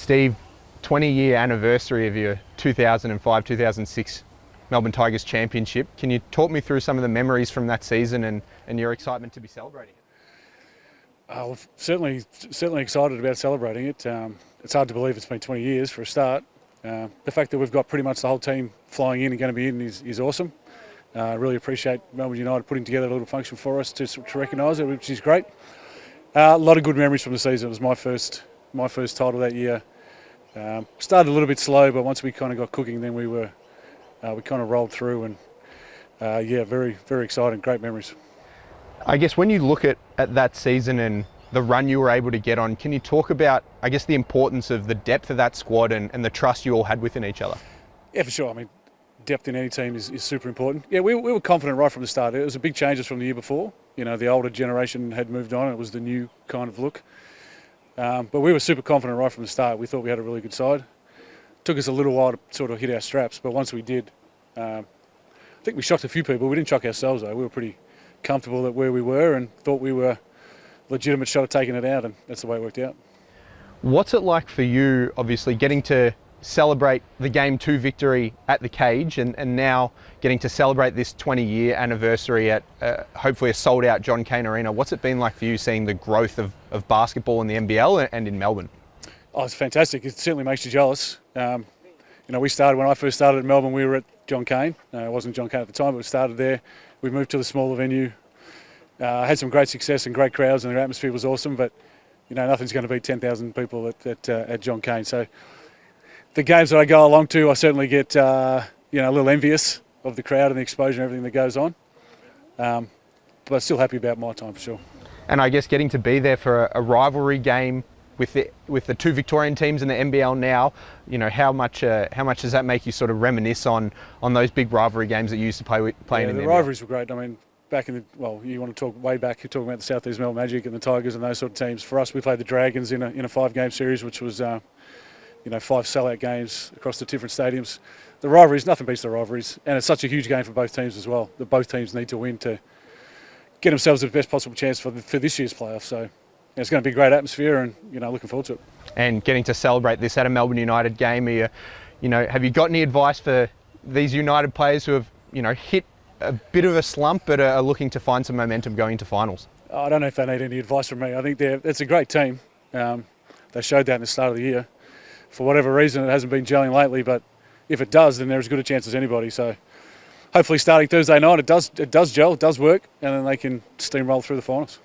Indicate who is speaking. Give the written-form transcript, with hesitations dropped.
Speaker 1: Steve, 20-year anniversary of your 2005-2006 Melbourne Tigers championship. Can you talk me through some of the memories from that season and your excitement to be celebrating it?
Speaker 2: Well, certainly excited about celebrating it. It's hard to believe it's been 20 years for a start. The fact that we've got pretty much the whole team flying in and going to be in is awesome. I really appreciate Melbourne United putting together a little function for us to recognise it, which is great. A lot of good memories from the season. It was my first title that year. Started a little bit slow, but once we kind of got cooking, then we kind of rolled through, and very exciting, great memories.
Speaker 1: I guess when you look at that season and the run you were able to get on, can you talk about, I guess, the importance of the depth of that squad and the trust you all had within each other?
Speaker 2: Yeah, for sure. I mean, depth in any team is super important. Yeah, we were confident right from the start. It was a big changes from the year before. You know, the older generation had moved on. It was the new kind of look. But we were super confident right from the start. We thought we had a really good side. Took us a little while to sort of hit our straps, but once we did, I think we shocked a few people. We didn't shock ourselves though. We were pretty comfortable at where we were and thought we were a legitimate shot at taking it out, and that's the way it worked out.
Speaker 1: What's it like for you, obviously, getting to celebrate the Game 2 victory at the Cage and now getting to celebrate this 20-year anniversary at hopefully a sold-out John Cain Arena? What's it been like for you seeing the growth of basketball in the NBL and in Melbourne?
Speaker 2: Oh, it's fantastic. It certainly makes you jealous. You know, when I first started at Melbourne, we were at John Cain. It wasn't John Cain at the time, but we started there. We moved to the smaller venue. Had some great success and great crowds, and the atmosphere was awesome, but you know, nothing's going to beat 10,000 people at John Cain. So the games that I go along to, I certainly get you know, a little envious of the crowd and the exposure and everything that goes on. But still happy about my time for sure.
Speaker 1: And I guess getting to be there for a rivalry game with the two Victorian teams in the NBL now, you know, how much does that make you sort of reminisce on those big rivalry games that you used to play in the NBL?
Speaker 2: Rivalries were great. I mean, back in you want to talk way back, you're talking about the South East Melbourne Magic and the Tigers and those sort of teams. For us, we played the Dragons in a 5-game series, which was you know, 5 sellout games across the different stadiums. The rivalries, nothing beats the rivalries, and it's such a huge game for both teams as well. That both teams need to win to get themselves the best possible chance for this year's playoffs. So it's going to be a great atmosphere, and you know, looking forward to it. And
Speaker 1: getting to celebrate this at a Melbourne United game, you know, have you got any advice for these United players who have, you know, hit a bit of a slump but are looking to find some momentum going into finals?
Speaker 2: I don't know if they need any advice from me. I think it's a great team. They showed that in the start of the year. For whatever reason, it hasn't been gelling lately, but if it does, then they're as good a chance as anybody. So hopefully starting Thursday night, it does gel, it does work, and then they can steamroll through the finals.